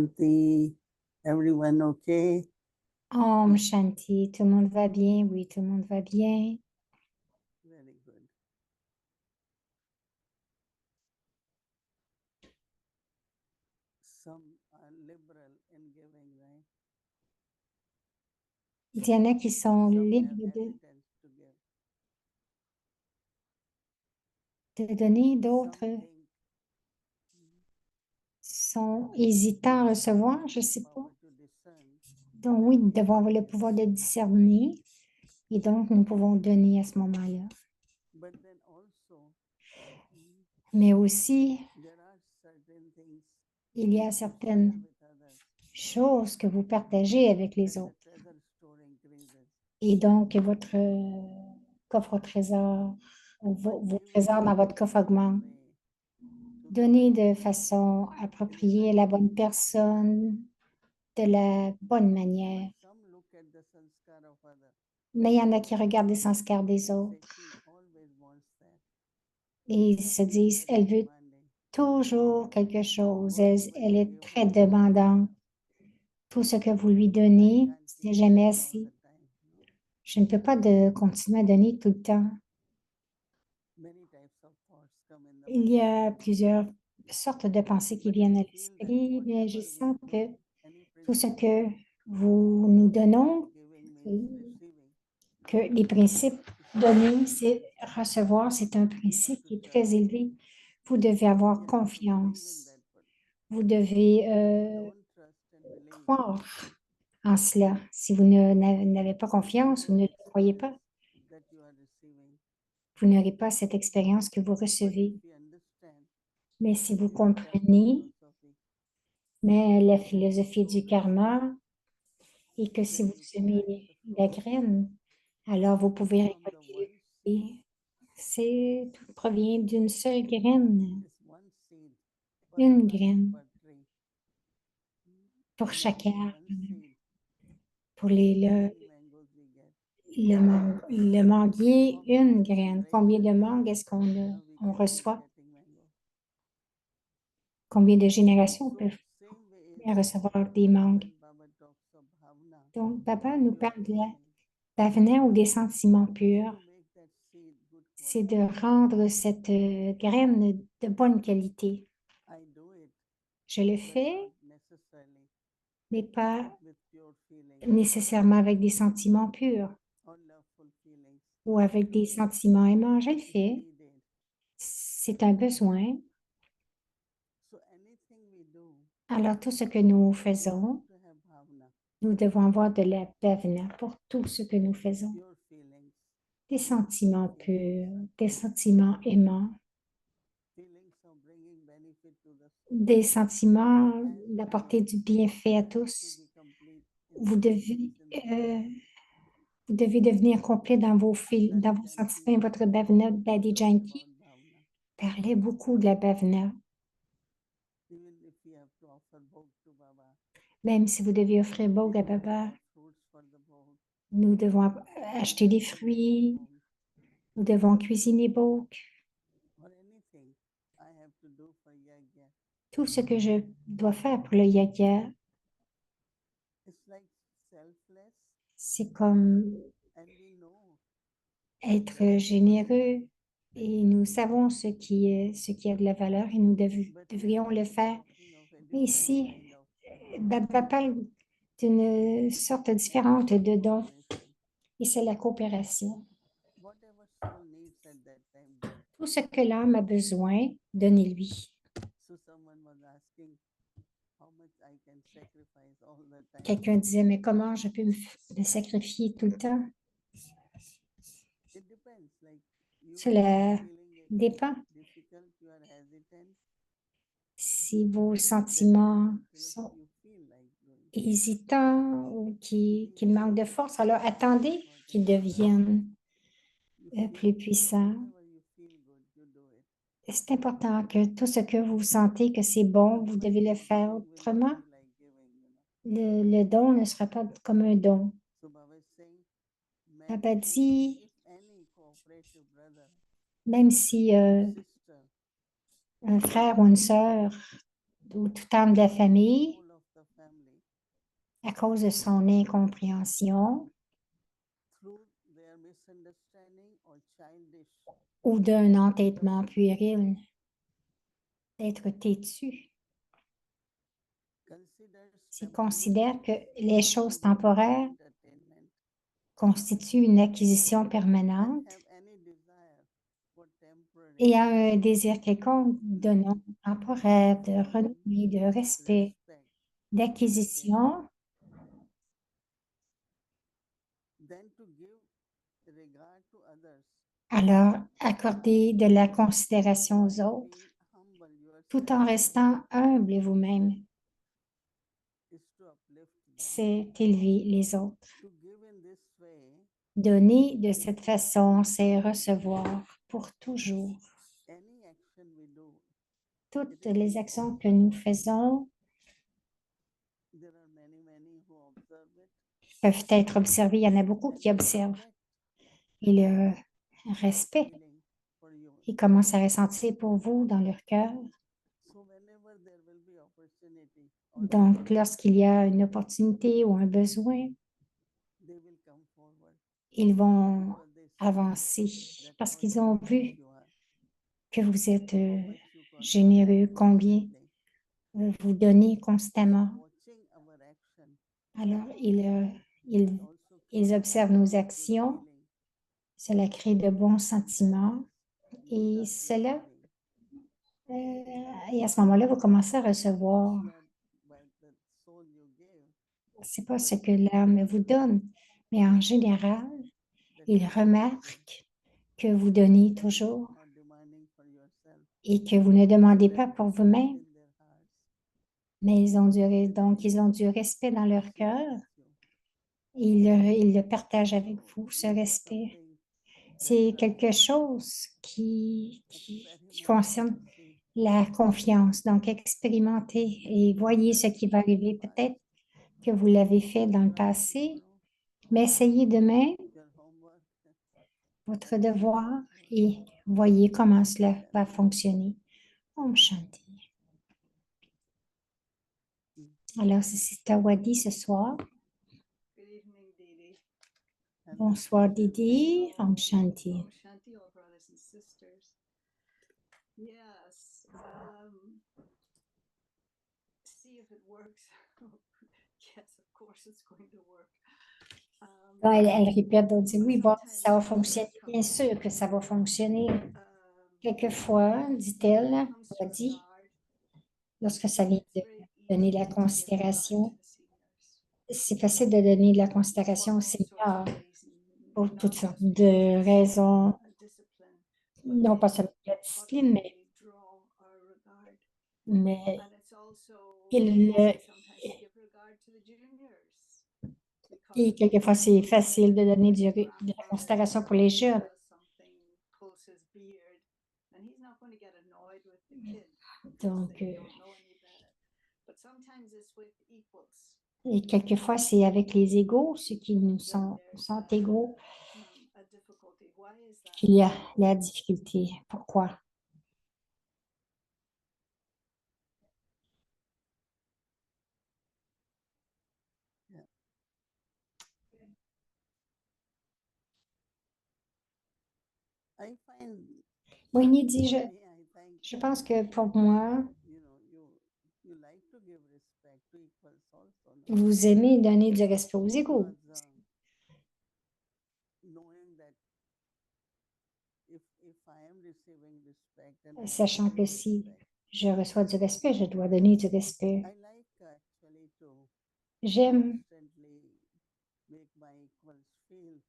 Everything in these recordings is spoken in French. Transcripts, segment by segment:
Shanti, everyone okay? Om Shanti, tout le monde va bien? Oui, tout le monde va bien. Very good. Some are liberal in giving, right? Il y en a qui sont Some have libres hesitance to give. de donner, Some d'autres think sont hésitants à recevoir, je ne sais pas. power to discern, Donc oui, nous devons avoir le pouvoir de discerner et donc nous pouvons donner à ce moment-là. but then also Mais aussi, there are certain things il y a you certaines share with others, choses que vous partagez avec les and the autres. treasure store increases. Et donc, votre coffre au trésor, ou But vos give it trésors in dans the votre coffre right augmentent. way to the Donnez right de person façon in the appropriée à right la bonne way. personne, de la bonne manière. But some look at the sanskar of others Mais il y en a qui regardent les sanskars des and say autres she always wants that. et ils se She is disent, very elle veut demanding. toujours quelque chose, Whatever elle you est give très her, demandante. Tout ce que vous lui I donnez, can't c'est keep jamais giving all assez. the time. Je ne peux pas continuer à donner tout le temps. Many types of thoughts come in the Il mind. y a plusieurs sortes de pensées qui But I viennent à feel that l'esprit, mais je whatever we sens que give, any tout ce principle, que vous nous donnons, giving means euh, receiving. que les principes donnés, c'est recevoir, c'est un principe qui est très élevé. Vous devez avoir You have to believe in confiance. that person. Vous devez If you don't trust and believe, croire en cela. Si vous n'avez pas you confiance, vous won't ne le croyez experience pas, that you are receiving. vous n'aurez pas cette expérience que vous But if recevez. you understand Mais si vous the karma comprenez, philosophy, mais la that if you philosophie sow du the seed, karma, et que si then vous you collect semez the la fruit. graine, alors vous Just pouvez from the récolter one le seed, fruit. Tout provient d'une seule graine, this one seed per une plant, graine per tree. pour And that chaque arbre. one seed, Pour how many mangoes we get? le manguier, How many une graine. Combien generations de mangues est-ce we on can keep reçoit? getting mango? Combien de générations on So peut same way is recevoir des mangues? when Baba talks of bhavna, Donc, papa nous pure parle de la feeling. d'avenir ou des sentiments Is purs. to make that seed good C'est de quality. rendre cette graine de bonne qualité. I do it, Je le but fais, not necessarily mais pas with pure feelings nécessairement avec des sentiments purs or loveful feelings. ou I avec do des it. sentiments aimants. Je le It's fais. needed. C'est un besoin. So anything we do, Alors, tout ce que nous we have faisons, to have bhavna, nous devons avoir de la bhavana pour tout ce que nous faisons. pure feelings, Des loveful sentiments feelings, purs, des sentiments aimants, feelings of bringing benefit to the soul. des sentiments As we d'apporter du bienfait à strive to tous. be complete in Vous the devez, feelings in the euh, bhavana, vous devez devenir complet dans Daddy vos Janki sentiments. Votre bhavana, Daddy talks Janki, about bhavana. parlait beaucoup de la bhavana. Even if we have to offer bhog to Baba, Même si vous devez offrir we Bhog à have to Baba, buy fruits for the bhog. nous devons We acheter des have to make fruits, bhog nous devons cuisiner Bhog. or anything I have to do for yajna. Tout ce que je dois faire pour le yajna, It's like selfless, c'est comme and we know être généreux et nous savons ce qui a de la valeur et nous but here devrions le Baba is faire. talking of a Mais different ici, kind of Baba parle d'une sorte différente de don cooperation. et c'est la coopération. Whatever soul needs at that time, give. Tout ce que l'âme a besoin, donnez-lui. So someone was asking how much I can sacrifice all the time. Quelqu'un disait, mais comment je peux me sacrifier tout le temps? It depends. Like you Cela feeling it dépend. difficult, you are hesitant, Si vos then sentiments until sont you feel like doing. hésitants ou qu'il manque de force, alors attendez qu'ils Whatever deviennent you plus feel, puissants. whatever you feel good, you do it. C'est important que tout ce que vous sentez que c'est bon, vous devez le Otherwise, faire giving will not autrement. be like giving. Le don ne sera pas comme un don. So Baba is saying, Papa many, dit, if any cooperative brother même si or sister un frère ou une sœur ou tout âme de la famille full of à cause de son incompréhension through their misunderstanding or childish ou d'un entêtement puéril, d'être têtu. considers S'il temporary considère que les things choses to be temporaires entertainment constituent une acquisition and permanente have any desire for temporary et a un désir quelconque de nom temporaire, de renommée, de respect, respect, d'acquisition, then to give regard to others alors accordez de la considération aux while autres being humble tout yourself en restant humble vous-même. is to uplift them. C'est élever les autres. To give in this way, Donner de cette façon, c'est recevoir pour toujours. any action we do, Toutes les actions que nous faisons there are many who observe it. peuvent être observées. Il y en a beaucoup qui observent. Respect Et le respect, feeling for you. ils commencent à ressentir pour vous dans leur cœur. So whenever there will be opportunity, Donc, lorsqu'il y a une opportunité ou un besoin, they will come forward ils vont because they see avancer that parce how qu'ils ont generous vu you are, que vous êtes how much you généreux, contribute combien constantly. vous donnez By constamment. watching our action, Alors, it also ils creates observent nos good actions. feeling Cela crée de bons sentiments. that you Et start cela, receiving. et à ce moment-là, vous commencez à recevoir. It's not by the soul you give, C'est pas ce que l'âme vous donne, mais en général, that il you always give, remarque que vous donnez and toujours not demanding for yourself. et que vous ne demandez pas That pour respect vous-même, in their hearts mais donc ils ont du respect dans leur cœur. shares you. Et ils le partagent avec vous, ce This is respect. something C'est very quelque chose qui experiment concerne and see la confiance. Donc, expérimentez et voyez ce qui va arriver. Peut-être que vous l'avez fait dans le try passé, tomorrow mais essayez demain your homework votre and see devoir how it works. et voyez comment cela va fonctionner. Om Shanti. Alors, c'est Sister Wadi ce soir. Good evening, Didi. And Bonsoir Shanti. Didi. Om Shanti. Om Shanti, all brothers and sisters. Yes. See if it works. Yes, of course it's going to work. Là, elle répète, donc dit oui, bon, Sometimes ça va it fonctionner. comes, Bien sûr que ça va fonctionner. Quelquefois, when dit-elle, it comes to Wadi, regard, lorsque ça vient it's de very donner easy de la to give regard to considération, the seniors c'est facile de donner de la for considération aux all sorts seniors of reasons, pour not toutes sortes just de because raisons, discipline, but non pas they seulement la discipline, automatically draw our regard. mais And it's also il, easy sometimes to give regard to the juniors because et quelquefois c'est facile de donner de la grandfather considération pour les jeunes. does something, pulls his beard, and he's not going to get annoyed with the kid because Donc, they don't know any better. But sometimes it's with equals. et quelquefois c'est avec les égaux, ceux qui nous When sont there's égaux, a difficulty. Why is that? qu'il y a la difficulté. Pourquoi? I find Moigny dit, for me, I think je pense que pour moi, you like to give respect to equals also, no? vous aimez donner du respect aux égaux, Because knowing that if I am receiving respect and I am sachant que giving si respect, je reçois du respect, je dois donner du respect. I like actually to J'aime constantly make my equals feel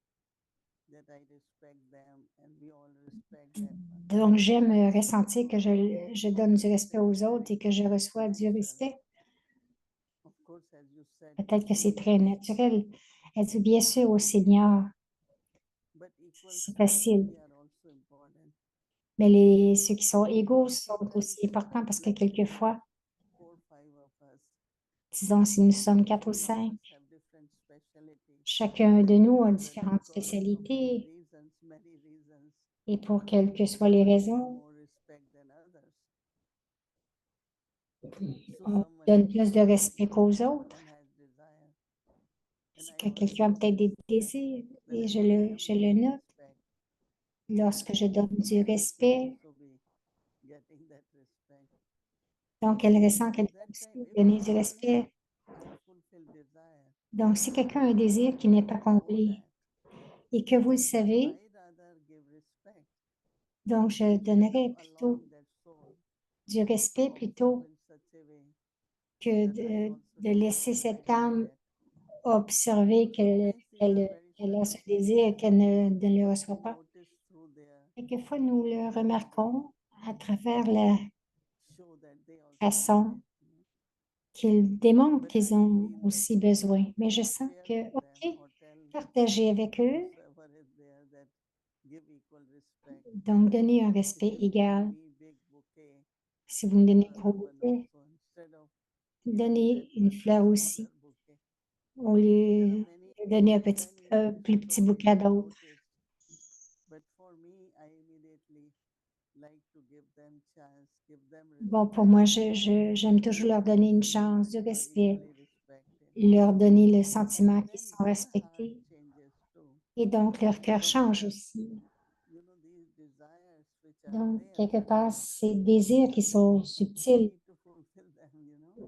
that I respect them and we all respect that one. Donc, j'aime ressentir que je donne du respect aux autres et que je reçois du respect. Of course, as you said, Peut-être que c'est très seniors, naturel. Elle dit, bien sûr, aux seniors, but equals c'est facile. they are also important. Mais ceux qui sont égaux sont aussi importants parce que quelquefois, 4, 5 of us, disons, si nous sommes 4 ou all of 5, us have different specialties. chacun de nous a But différentes because of spécialités many reasons, et pour quelles que soient les one gives raisons, more respect than others. So on someone donne is plus de respect qu'aux autres. someone has desire C'est que quelqu'un a peut-être des désirs et je le note. Lorsque je donne du respect, donc elle ressent qu'elle doit aussi donner du respect. Donc, si quelqu'un a un désir qui n'est pas comblé et que vous le savez, donc je donnerais plutôt du respect plutôt que de laisser cette âme observer qu'elle a ce désir et qu'elle ne le reçoit pas. Quelquefois, nous le remarquons à travers la façon qu'ils démontrent qu'ils ont aussi besoin. Mais je sens que, OK, partagez avec eux, donc donnez un respect égal. Si vous me donnez un gros bouquet, donnez une fleur aussi, au lieu de donner un plus petit bouquet à d'autres. Bon, pour moi, j'aime toujours leur donner une chance, du respect, leur donner le sentiment qu'ils sont respectés. Et donc, leur cœur change aussi. Donc, quelque part, ces désirs qui sont subtils,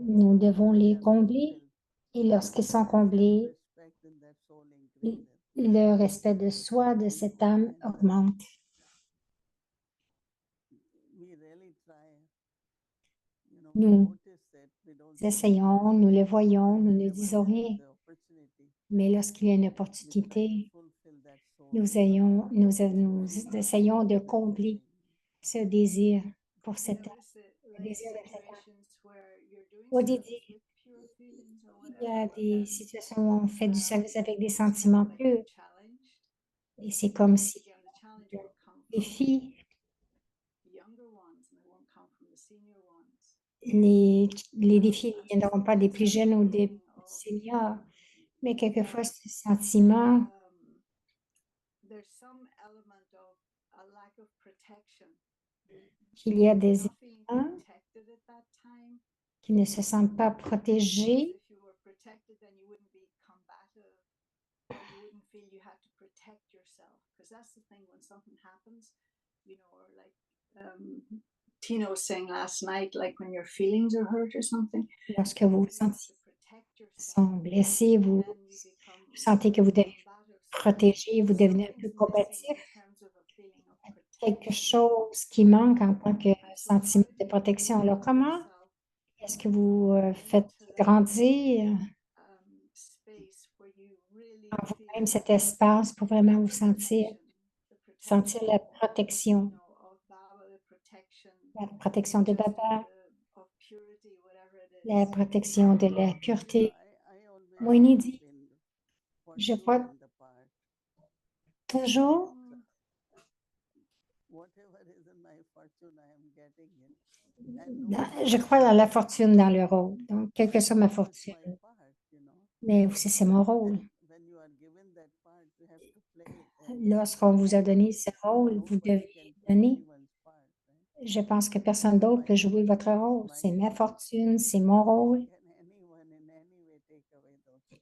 nous devons les combler. Et lorsqu'ils sont comblés, le respect de soi, de cette âme, augmente. Nous essayons, nous le voyons, nous ne disons rien. Mais lorsqu'il y a une opportunité, nous essayons de combler ce désir pour cette âme. Le désir de cette âme. Au début, il y a des situations où on fait du service avec des sentiments purs. Et c'est comme si les filles, les défis ne viendront pas des plus jeunes ou des seniors, mais quelquefois ce sentiment qu'il y a des enfants qui ne se sentent pas protégés. Tina was saying last night, like when your feelings are hurt or something. Lorsque vous vous sentez blessé, vous sentez que vous devez protéger, vous devenez un peu combatif. Quelque chose qui manque en tant que sentiment de protection. Alors, comment est-ce que vous faites grandir en vous-même cet espace pour vraiment vous sentir la protection de Baba, la protection de la pureté. Moïni dit, je crois toujours je crois dans la fortune, dans le rôle. Donc, quelle que soit ma fortune. Mais aussi, c'est mon rôle. Lorsqu'on vous a donné ce rôle, vous devez donner. Je pense que personne d'autre peut jouer votre rôle. C'est ma fortune, c'est mon rôle.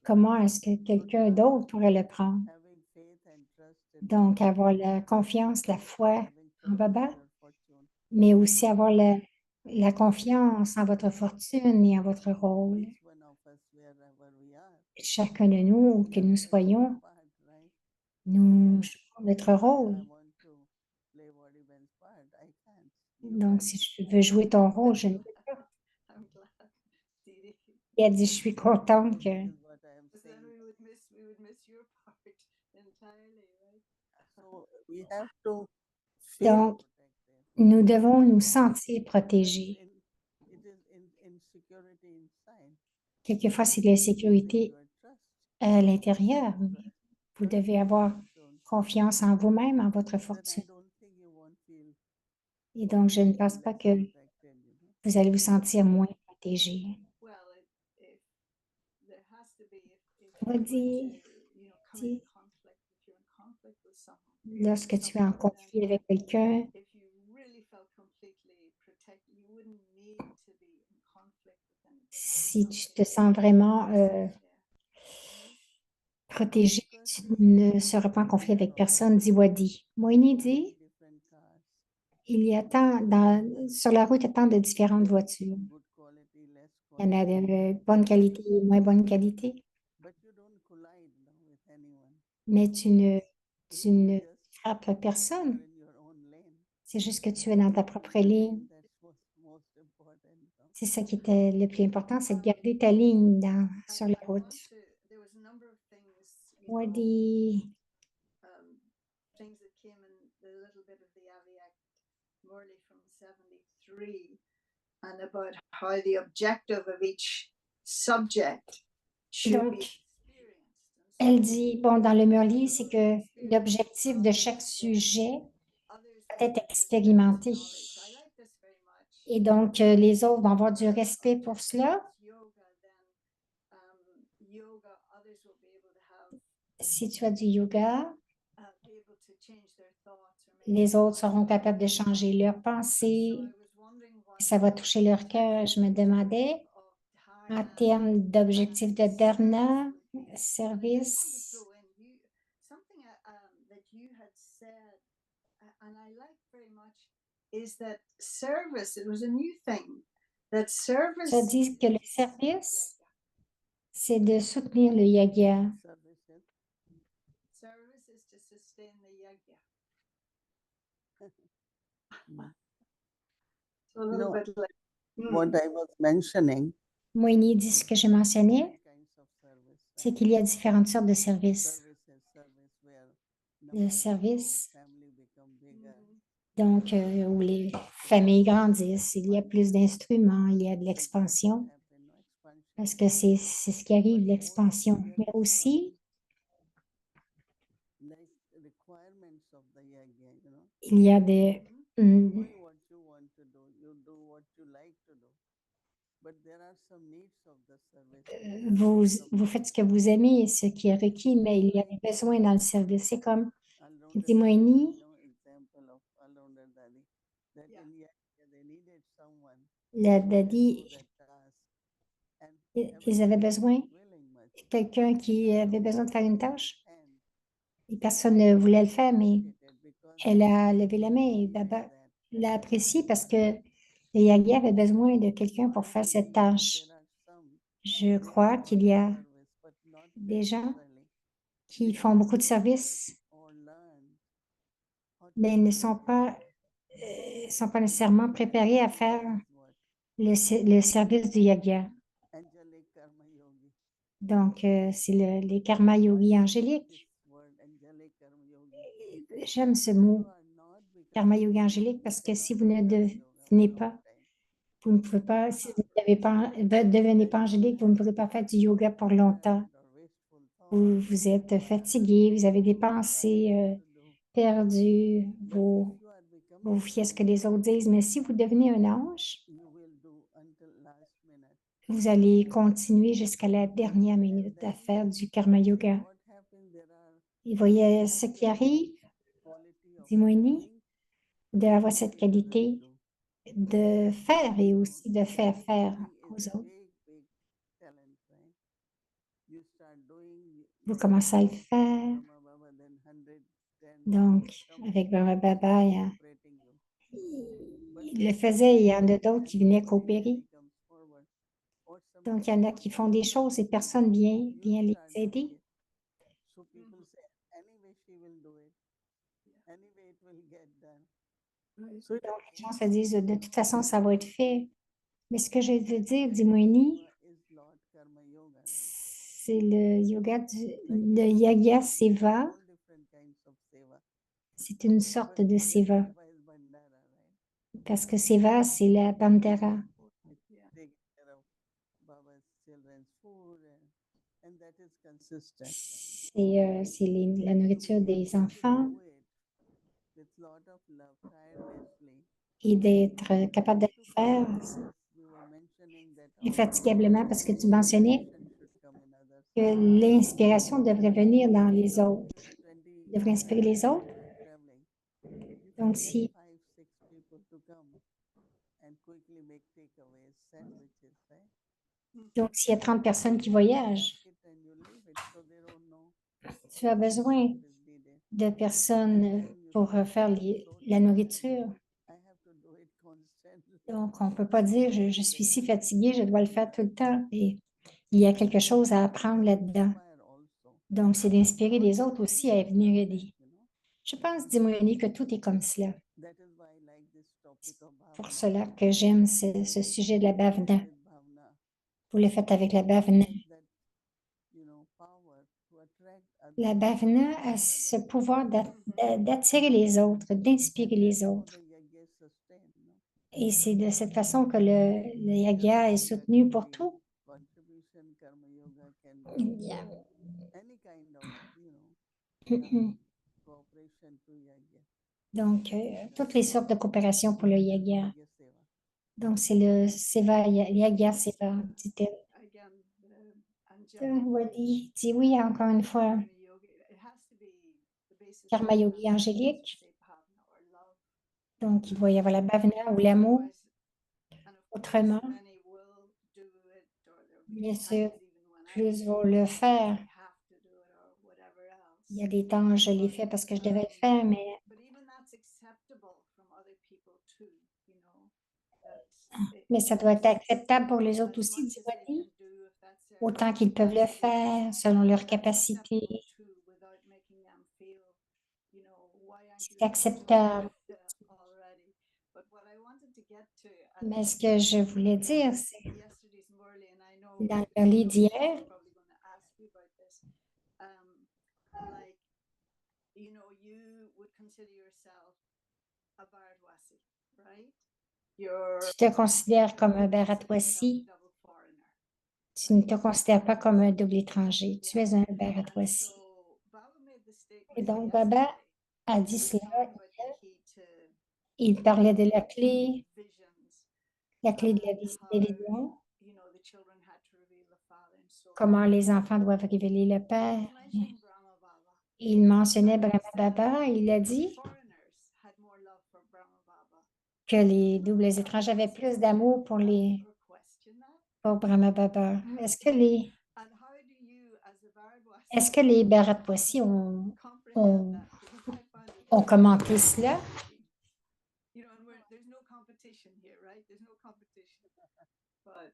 Comment est-ce que quelqu'un d'autre pourrait le prendre? Donc, avoir la confiance, la foi en Baba, mais aussi avoir la confiance en votre fortune et en votre rôle. Chacun de nous, où que nous soyons, nous jouons notre rôle. Donc, si je veux jouer ton rôle, je ne peux pas. Il a dit, je suis contente que... Donc, nous devons nous sentir protégés. Quelquefois, c'est de l'insécurité à l'intérieur. Vous devez avoir confiance en vous-même, en votre fortune. Et donc, je ne pense pas que vous allez vous sentir moins protégé. Lorsque tu es en conflit avec quelqu'un, si tu te sens vraiment protégé, tu ne seras pas en conflit avec personne, dit Wadi. Moini dit, different cars. il y a sur la route, il y a tant de différentes voitures. Good quality, less Il y en a quality. de bonne qualité et moins bonne qualité, But you don't collide with anyone. mais tu ne Just frappes you are personne. in your own lane. C'est juste que tu es dans ta propre ligne. That's what's most important. C'est ça qui était le plus important, c'est de garder ta ligne sur la route. There was a number of things, Wadi, things that came in the little bit of the Avi Act, Morley from 73, and about how the objective of each subject should Donc, be experienced. elle dit, bon, dans le Murli, c'est que l'objectif de chaque sujet doit être expérimenté. Et donc, les autres vont avoir du respect pour cela. Si tu as du yoga, les autres seront capables de changer leurs pensées. Ça va toucher leur cœur. Je me demandais, en termes d'objectif de dharna, service, Something that you had said, and I like very much, is that service, it was a new thing, that service. ça dit que le service, c'est de soutenir le yagya. Service is to sustain the yajna. So a little No, bit like, what I was mentioning, Moini dit ce que j'ai mentionné, kinds of service. c'est qu'il y a différentes sortes de services. Service where Le service, family become bigger. donc, où les familles grandissent, il y a plus d'instruments, il y a de l'expansion, parce que c'est ce qui arrive, l'expansion. Mais aussi, Like requirements of the yajna, you know. il y a des... Doing what you want to do, you do what you like to do. But there are some needs of the service. vous faites ce que vous aimez, ce qui est requis, mais il y a des besoins dans le service. C'est comme, dit Moini, Example of All-Rounder Dadi, that Yeah. in Yajna they needed someone la who Dadi, could do that task. And ils avaient besoin willing much. de quelqu'un qui avait besoin de faire une tâche. And Et personne ne voulait le faire, mais because elle a levé la main et Baba l'a apprécié parce que le yagya avait besoin de quelqu'un pour faire cette tâche. there are some Je crois qu'il y a service, but not des gens necessarily qui font beaucoup de services, or learn how to mais ne sont pas nécessairement préparés à faire le service du yagya. angelic karma yogi. Donc, c'est les karma yogis angéliques. This word angelic karma yogi. J'aime ce mot, You are not becoming karma yogi angélique, parce que si vous ne devenez pas, vous ne pouvez pas, si vous ne devenez pas angélique, vous ne pourrez pas faire du yoga pour longtemps. Vous êtes fatigué, vous avez des pensées perdues, vous vous fiez à ce que les autres disent. Mais si vous devenez un ange, you will do until last minute. vous allez continuer jusqu'à la dernière minute à faire du karma yoga. What happened? There are Et voyez ce qui arrive, quality of Dimoini, doing, d'avoir cette qualité de faire et aussi de faire faire aux is a autres. big talent, right? You start doing Vous commencez à le faire. Brahma Baba, then 110 Donc, come avec Brahma Baba, cooperating you. il le faisait, il y en a d'autres qui venaient coopérer. Comes forward. Or some Donc, il y en a qui font des choses et personne vient les aider. so people say, anyway, she will do it. Anyway, it will get done. So Donc, les gens se disent, de toute façon, ça va être fait. Mais ce que je veux dire, dit Moini, is Lord Karma Yoga. c'est le yoga, le yaga seva, All different kinds of seva. c'est une sorte de seva. Seva is Bandara, right? Parce que seva, c'est la bandara. Taking care of Baba's children's food, and that is consistent. C'est la nourriture des enfants Do it with lot of love, tirelessly. et d'être capable de le faire You were mentioning that infatigablement parce que tu mentionnais inspiration should come in others. que l'inspiration devrait venir dans les autres, 20 devrait inspirer les autres. traveling. You Donc, can si, get 5, 6 people to come and quickly make takeaways, sandwiches, right? donc, s'il y a 30 personnes qui voyagent, Pack it and you leave it so they don't know tu as besoin de personnes pour faire la nourriture. Donc, on ne peut pas dire, je suis si fatiguée, je dois le faire tout le temps. Et il y a quelque chose à apprendre là-dedans. Donc, c'est d'inspirer les autres aussi à venir aider. Je pense, dit Moyoni, que tout est comme cela. C'est pour cela que j'aime ce sujet de la bhavana. Vous le faites avec la bhavana. La bhavana a ce pouvoir d'attirer les autres, d'inspirer les autres. Et c'est de cette façon que le yaga est soutenu pour tout. Il y a- Donc, toutes les sortes de coopération pour le yaga. Donc, c'est le seva, yaga seva, dit-elle. Again, angelic Wadi dit oui, encore une fois, karma yoga, it has to be the basis of karma yogi bhavana, angélique. say bhavana or love. Donc, il doit y avoir la bhavana ou l'amour. Otherwise, and of course, Autrement, many will do it, or there'll be bien times sûr, even when I plus do vont it, le because faire. I have to do it or whatever Il y else. a des temps, je l'ai fait parce que je devais le faire, mais But even that's acceptable from other people too, you know. ça doit être acceptable pour les autres As aussi, much dit as they Wadi, can do, if that's their autant qu'ils peuvent le capacity, faire selon leur that's capacité. acceptable too, without making them feel, you know, why aren't you C'est acceptable. already? But what I wanted to get to, Mais ce que je voulais dire, c'est yesterday's Morley, and I know dans le lit d'hier, probably going to ask you about this. Like, you know, you would consider yourself a Bharatwasi, right? tu te considères comme un Bharatwasi. Double foreigner. Tu ne te considères pas comme un double étranger. Tu es un Bharatwasi. So Baba made the statement Et donc, Baba a dit cela. about the key to Il parlait de la clé visions, de la vision, you know, the children had to reveal the Father and so comment les enfants doivent révéler le Père. He mentioned Brahma Baba. Il mentionnait Brahma Baba. Il a dit Foreigners had more love for Brahma Baba. que les doubles étrangers avaient plus d'amour pour Or question that? pour Brahma Baba. Est-ce que And how do you, as a Bharatwasi, les Bharatwasi comprehend that? Because I found it ont commenté cela? you know, and there's no competition here, right? There's no competition. But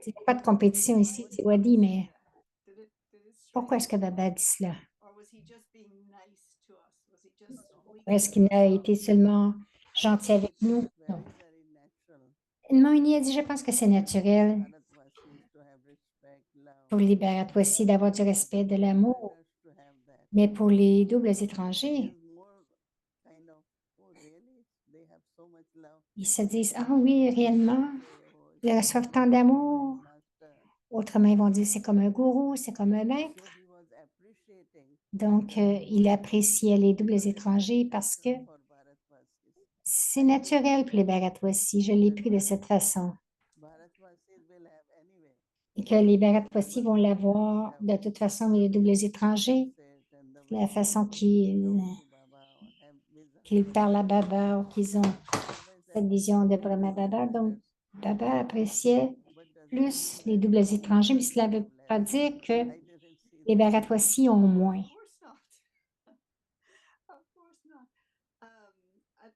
Il n'y a pas de compétition ici, dit Wadi, mais did it pourquoi est-ce que Baba dit cela? or was he just being nice to us? Was he just sweet? Est-ce qu'il a été seulement gentil avec nous? Non. Moini a dit, je pense que c'est naturel pour les Bharatwasi d'avoir du respect, de l'amour, mais pour les doubles étrangers, ils se disent, ah oui, réellement, ils reçoivent tant d'amour. Autrement, ils vont dire, c'est comme un gourou, c'est comme un maître. Donc, il appréciait les doubles étrangers parce que c'est naturel pour les Bharatwasi. Je l'ai pris de cette façon. Et que les Bharatwasi vont l'avoir de toute façon, mais les doubles étrangers, la façon qu'ils parlent à Baba ou qu'ils ont cette vision de Brahma Baba. Donc, Baba appréciait plus les doubles étrangers, mais cela ne veut pas dire que les Bharatwasi ont moins. Of course not. And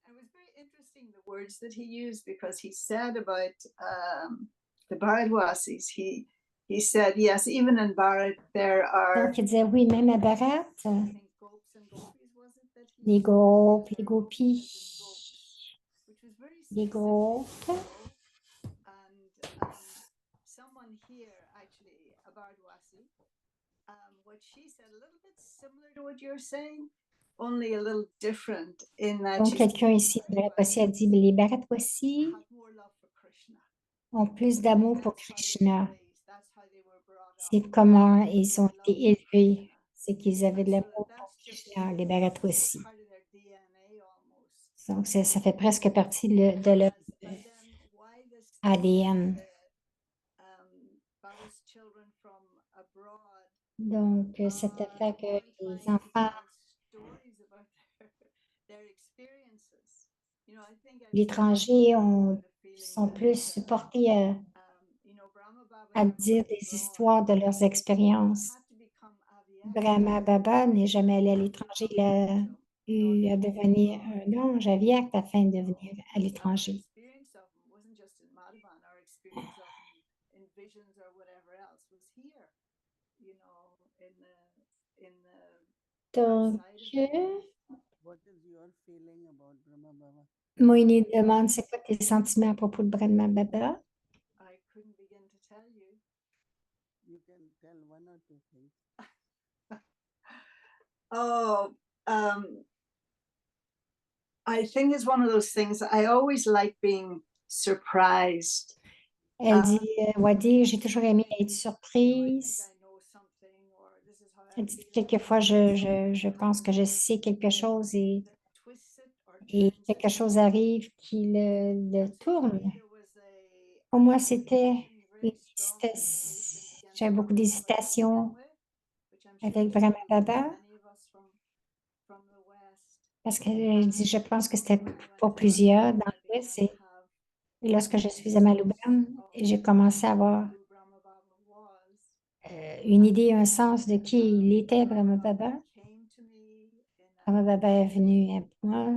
it was very interesting the words that he used, because he said about the Bharatwasis, he said, yes, even in Bharat there are Donc, il disait, oui, même à Bharat, I think gopes and gopis, was it that he les used? gopes, les gopis, Which was very les specific, gopes. you know. And someone here, actually, a Bharatwasi, what she said, a little bit similar to what you're saying, only a little different in that Donc, she quelqu'un ici de Bharatwasi a dit, les Bharatwasi have more love for Krishna. ont plus d'amour pour That's how they were Krishna. raised, that's how they were brought up. C'est comment ils ont été élevés. C'est qu'ils avaient de And so l'amour pour that's just Krishna, les Bharatwasi. part of their DNA almost. Donc, ça fait presque partie de leur But then why this ADN. Baba's children from abroad Donc, cette affaire que les trying to enfants, tell stories about their experiences. You know, I think I've l'étranger, the feeling sont that, plus portés you know, Brahma Baba à never dire went des abroad. histoires de leurs expériences. Had to become Brahma Baba n'est jamais allé à l'étranger. Il a eu à devenir un ange aviaque afin de venir à l'étranger. experience of him wasn't just in Madhavan, our experience of him in visions or whatever else was here, you know, in the Donc, outside of him. What is your feeling about Brahma Baba? Moini demande c'est quoi tes sentiments à propos de Brahma Baba? I couldn't begin to tell you. You can tell one or two things. Oh, I think it's one of those things. I always like being surprised. Elle dit, Wadi, j'ai toujours aimé être surprise. Elle dit, quelquefois, je pense que je sais quelque chose et quelque chose arrive qui le tourne. Pour moi, j'avais beaucoup d'hésitation avec Brahma Baba parce que je pense que c'était pour plusieurs dans l'Ouest. Et lorsque je suis à Malubram, j'ai commencé à avoir une idée, un sens de qui il était, Brahma Baba. Brahma Baba est venu à moi.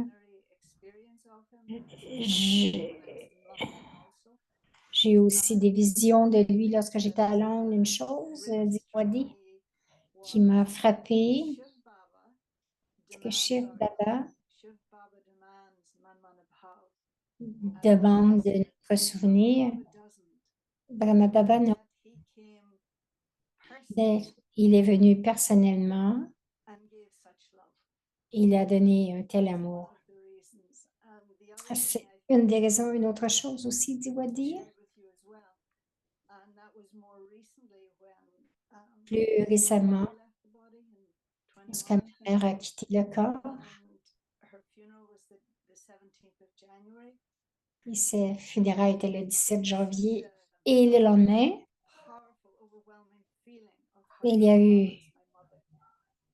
J'ai aussi des visions de lui lorsque j'étais à Londres. Une chose, dit Wadi, qui m'a frappée, c'est que Shiv Baba demande de notre souvenir. Brahma Baba, non. Il est venu personnellement. Il a donné un tel amour. C'est une des raisons. Une autre chose aussi, dit Wadi. Plus récemment, lorsque ma mère a quitté le corps, et ses funérailles étaient le 17 janvier, et le lendemain,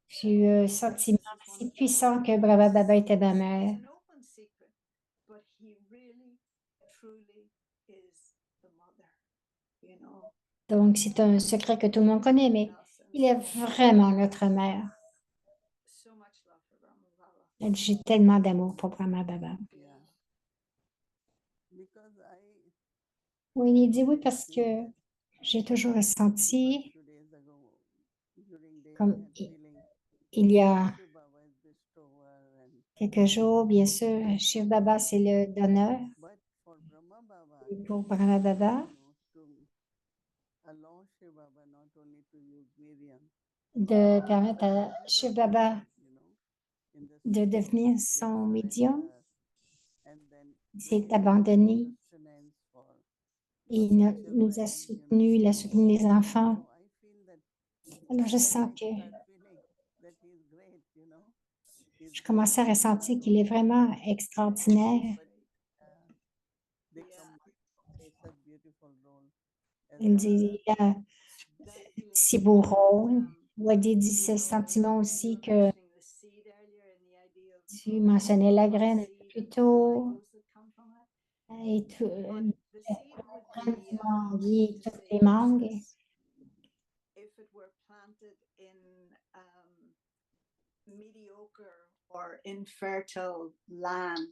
j'ai eu un sentiment si puissant que Brahma Baba était ma mère. Donc, c'est un secret que tout le monde connaît, mais il est vraiment notre mère. J'ai tellement d'amour pour Brahma Baba. Yeah. Because Oui, il dit oui parce que j'ai toujours ressenti, few days ago, during day, comme I had feeling il y a Shiv Baba is bestower and quelques jours, bien sûr, Shiv Baba, c'est le donneur. but for Brahma Baba, Et pour Brahma Baba, to allow Shiv Baba not only to use Miriam, de permettre à Shiv Baba you know, in the de devenir son médium, surrender, and then il s'est abandonné. sustenance for Et il nous a soutenus, il a soutenu les enfants. so I feel that Alors, je sens que start feeling that he's great, you know. je commençais à ressentir qu'il est vraiment extraordinaire. They come play such beautiful role as Il dit, il a si beau rôle. Wadi dit ce sentiment aussi que tu mentionnais la graine un peu plus tôt. Et tout, la graine du manguier, toutes les mangues. If it were planted in mediocre or infertile land.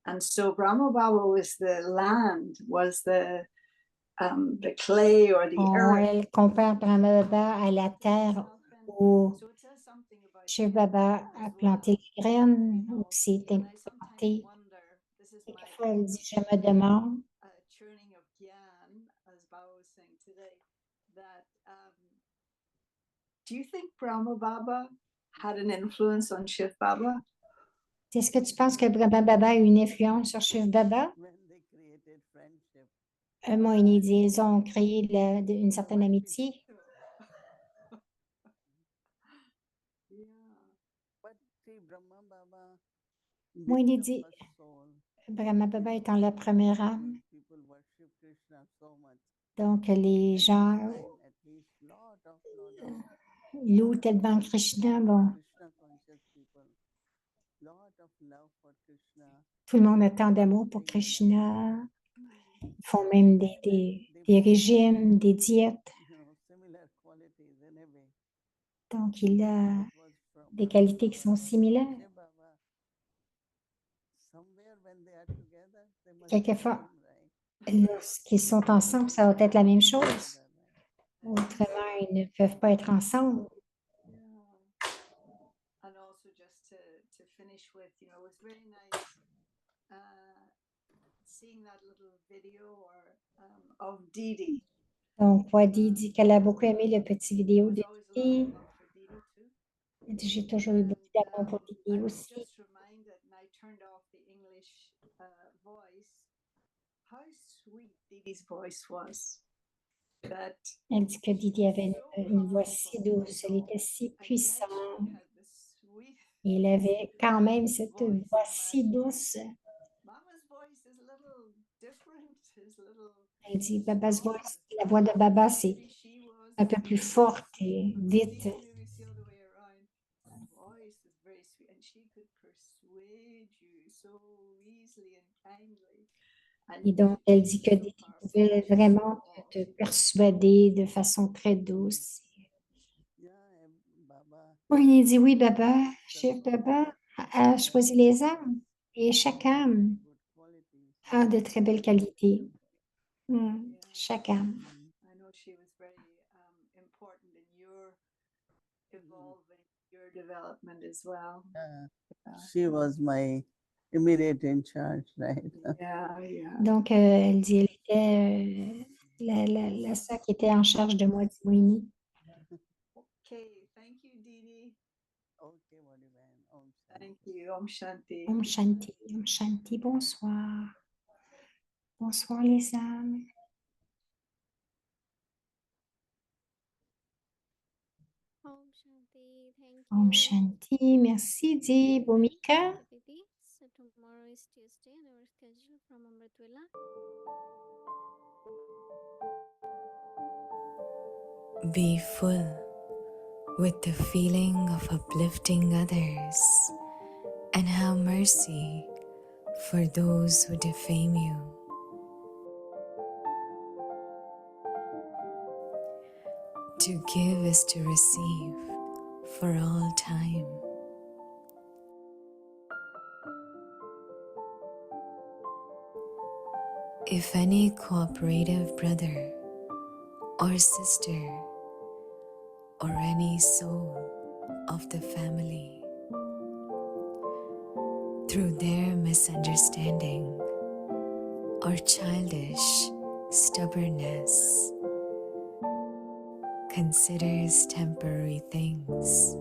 And so Brahma Baba was the land, was the clay or the earth. Elle compare Brahma Baba à la terre où So it says something about Shiv Baba a planté les graines, où c'est implanté. Quelquefois, elle dit, je me demande, churning of gyan, as Baba was saying today, that do you think Brahma Baba had an influence on Shiv Baba? est-ce que tu penses que Brahma Baba a eu une influence sur Shiv Baba? when they created friendship. Moi, ils ont créé une certaine amitié. But see, Brahma Baba, Moi, being il the dit, first soul, Brahma Baba étant la première âme, people worship Krishna so much. donc les gens Time at least lot of louent tellement Krishna. Bon, Krishna conscious people, lot of love for Krishna. tout le monde a tant d'amour pour Krishna. Ils font même des régimes, des diètes. You know, similar qualities in a way. Donc, il a It was from des qualités qui sont similaires. Say, Baba, somewhere when they are together, they must be Quelquefois, same, right? lorsqu'ils sont ensemble, ça va être la même chose. Together, right? And Autrement, ils ne peuvent pas être ensemble. Yeah. And also just to finish with, you know, it was very nice seeing that little video of Didi. Donc, Wadi dit qu'elle a beaucoup aimé le petit vidéo de There's always a lot Didi. of love for Didi too. Elle dit, j'ai toujours eu beaucoup d'amour pour Didi I was aussi. just reminded, and I turned off the English voice, how sweet Didi's voice was. That Elle dit que Didi avait so une voix si powerful, douce, you elle know, était si and yet puissante. she had the sweet Et elle avait quand même cette voice voix of si Maggie. douce. Mama's voice is a little different, is a little Elle dit, Baba's voice, stronger. la voix de Baba, c'est Maybe she was un peu plus forte et vite. maybe it's the other way around. Her voice is very sweet, and she could persuade you so easily and kindly. Et donc, elle dit que Didi pouvait vraiment te persuader de façon très douce. Yeah, Baba, Oui, il dit, oui, Baba, chef Baba a choisi les âmes. Et chaque âme good qualities. a de très belles qualités. Yeah, Chaque âme. I know she was very important in your evolving, your development as well. She was my immediate in charge, right? Yeah. Donc, elle dit, elle était la sœur qui était en charge de moi, dit Winnie. Okay, thank you, Didi. Okay, Vadivan. Om Thank you. Om Shanti. Om Shanti, Om Shanti, bonsoir. Bonsoir les âmes. Om Shanti, thank Om you. Shanti, merci Di Bhumika. Didi. So tomorrow is Tuesday and our schedule from Amritwila. Be full with the feeling of uplifting others and have mercy for those who defame you. To give is to receive for all time. If any cooperative brother or sister or any soul of the family, through their misunderstanding or childish stubbornness, considers temporary things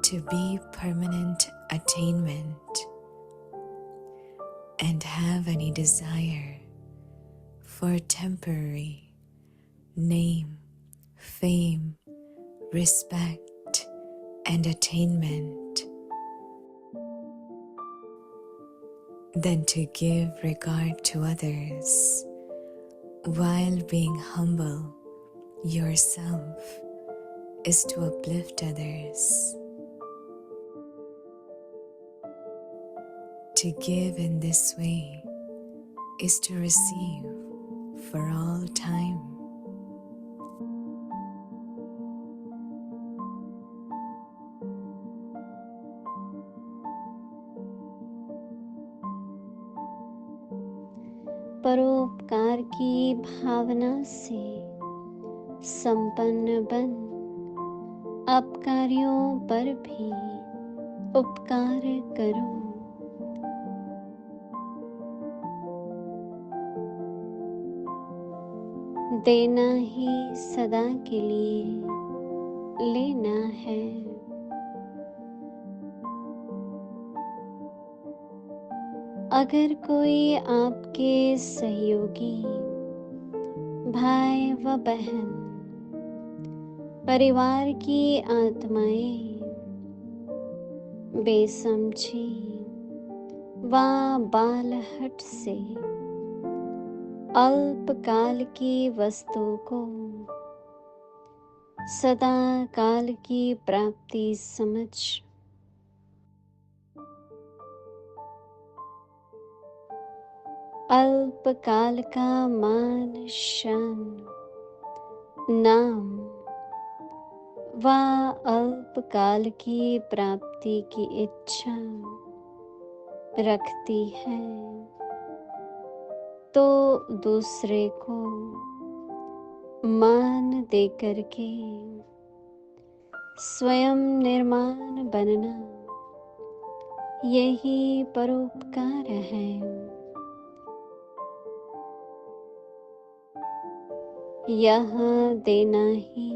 to be permanent attainment, and have any desire for temporary name, fame, respect, and attainment, then to give regard to others while being humble yourself is to uplift others. To give in this way is to receive for all time. परोपकार की भावना से संपन्न बन अपकारियों पर भी उपकार करो। देना ही सदा के लिए लेना है। अगर कोई आपके सहयोगी भाई व बहन परिवार की आत्माएं बेसमझी व बालहट से अल्पकाल की वस्तु को सदा काल की प्राप्ति समझ अल्पकाल का मान शान नाम वह अल्पकाल की प्राप्ति की इच्छा रखती है तो दूसरे को मान दे करके स्वयं निर्माण बनना यही परोपकार है। यह देना ही